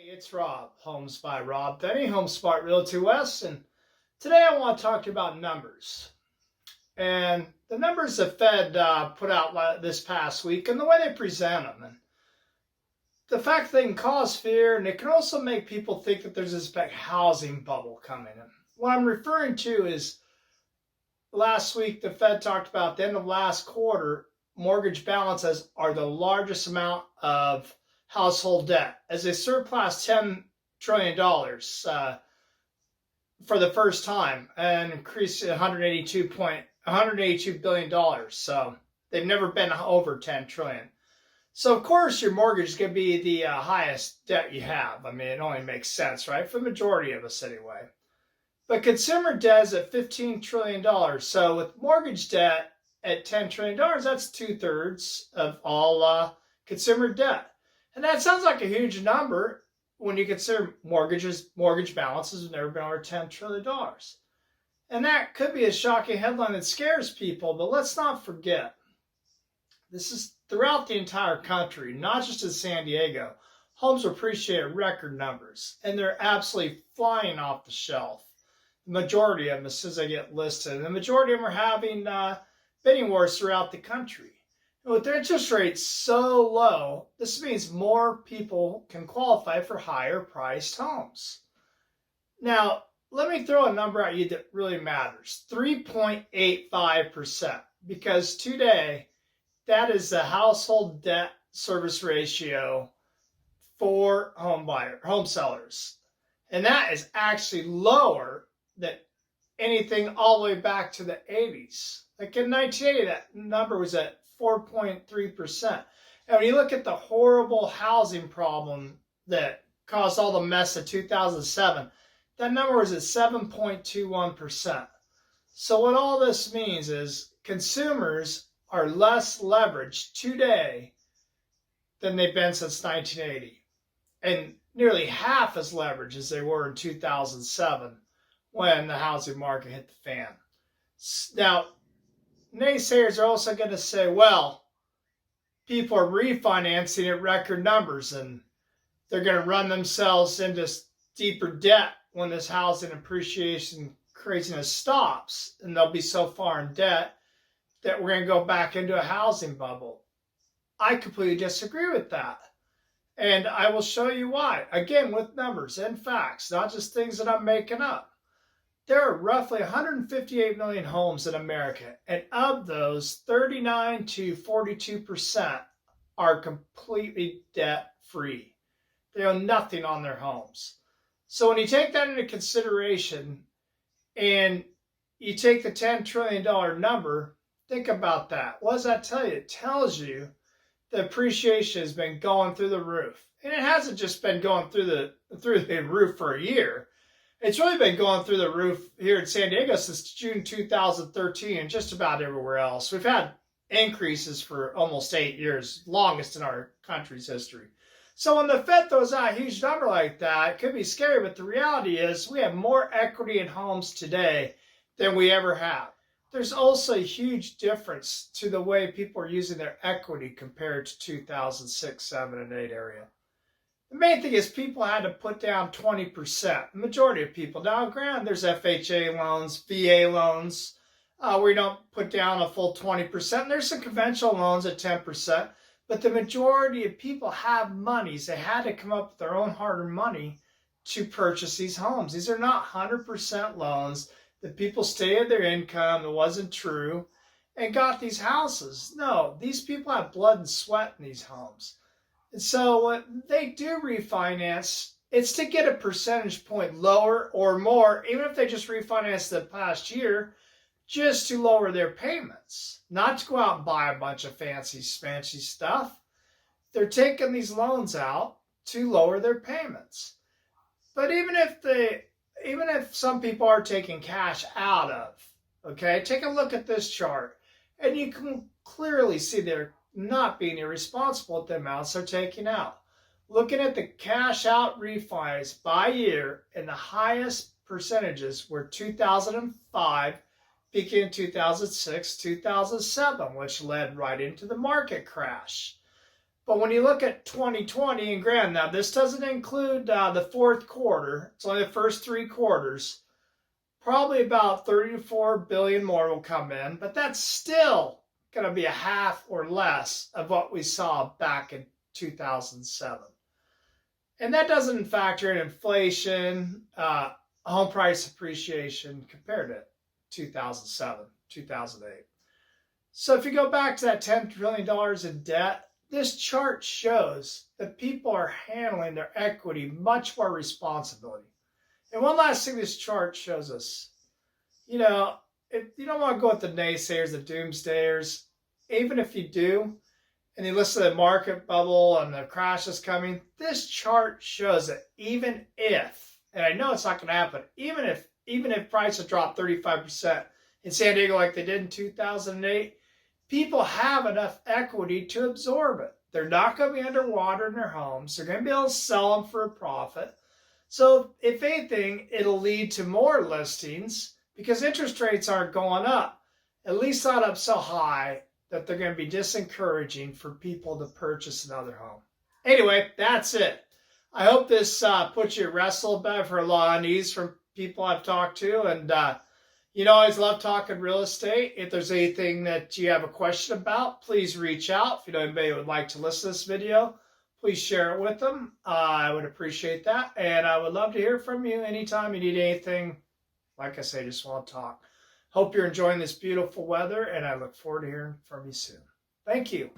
It's Rob, Homes by Rob Denny, HomeSmart Realty West, and today I want to talk to you about numbers. And the numbers the Fed put out this past week and the way they present them. And the fact they can cause fear, and it can also make people think that there's this big housing bubble coming in. What I'm referring to is last week the Fed talked about the end of last quarter, mortgage balances are the largest amount of household debt as they surpassed $10 trillion for the first time and increased to $182 billion. So they've never been over 10 trillion. So of course your mortgage is going to be the highest debt you have. I mean, it only makes sense, right? For the majority of us anyway. But consumer debt is at $15 trillion. So with mortgage debt at $10 trillion, that's 2/3 of all consumer debt. And that sounds like a huge number when you consider mortgage balances have never been over $10 trillion. And that could be a shocking headline that scares people, but let's not forget, this is throughout the entire country, not just in San Diego. Homes appreciate at record numbers, and they're absolutely flying off the shelf. The majority of them, as soon as they get listed, and the majority of them are having bidding wars throughout the country. With their interest rates so low, this means more people can qualify for higher priced homes. Now, let me throw a number at you that really matters. 3.85%. Because today, that is the household debt service ratio for home sellers. And that is actually lower than anything all the way back to the 80s. Like in 1980, that number was at 4.3%. And when you look at the horrible housing problem that caused all the mess in 2007, that number was at 7.21%. So what all this means is consumers are less leveraged today than they've been since 1980. And nearly half as leveraged as they were in 2007 when the housing market hit the fan. Now, naysayers are also going to say, well, people are refinancing at record numbers and they're going to run themselves into deeper debt when this housing appreciation craziness stops, and they'll be so far in debt that we're going to go back into a housing bubble. I completely disagree with that. And I will show you why. Again, with numbers and facts, not just things that I'm making up. There are roughly 158 million homes in America, and of those, 39 to 42% are completely debt-free. They own nothing on their homes. So when you take that into consideration and you take the $10 trillion number, think about that. What does that tell you? It tells you the appreciation has been going through the roof. And it hasn't just been going through the roof for a year. It's really been going through the roof here in San Diego since June 2013 and just about everywhere else. We've had increases for almost 8 years, longest in our country's history. So when the Fed throws out a huge number like that, it could be scary, but the reality is we have more equity in homes today than we ever have. There's also a huge difference to the way people are using their equity compared to 2006, 7, and 8 area. The main thing is people had to put down 20%. The majority of people. Now, granted, there's FHA loans, VA loans, where you don't put down a full 20%. There's some conventional loans at 10%. But the majority of people have monies. They had to come up with their own hard-earned money to purchase these homes. These are not 100% loans that people stated their income, it wasn't true, and got these houses. No, these people have blood and sweat in these homes. And so when they do refinance, it's to get a percentage point lower or more, even if they just refinance the past year, just to lower their payments. Not to go out and buy a bunch of fancy stuff. They're taking these loans out to lower their payments. But even if some people are taking cash out of, okay, take a look at this chart, and you can clearly see they're not being irresponsible with the amounts they're taking out. Looking at the cash out refis by year, and the highest percentages were 2005, peaking in 2006, 2007, which led right into the market crash. But when you look at 2020, and granted, now this doesn't include the fourth quarter, it's only the first 3 quarters, probably about 34 billion more will come in, but that's still going to be a half or less of what we saw back in 2007. And that doesn't factor in inflation, home price appreciation compared to 2007, 2008. So if you go back to that $10 trillion in debt, this chart shows that people are handling their equity much more responsibly. And one last thing this chart shows us, if you don't want to go with the naysayers, the doomsdayers, even if you do, and you listen to the market bubble and the crash is coming, this chart shows that even if, and I know it's not going to happen, even if prices drop 35% in San Diego like they did in 2008, people have enough equity to absorb it. They're not going to be underwater in their homes. They're going to be able to sell them for a profit. So if anything, it'll lead to more listings because interest rates aren't going up, at least not up so high that they're going to be disencouraging for people to purchase another home. Anyway, that's it. I hope this puts you at rest a little bit for a lot of unease from people I've talked to. And, I always love talking real estate. If there's anything that you have a question about, please reach out. If you know anybody who would like to listen to this video, please share it with them. I would appreciate that. And I would love to hear from you anytime you need anything. Like I say, just want to talk. Hope you're enjoying this beautiful weather, and I look forward to hearing from you soon. Thank you.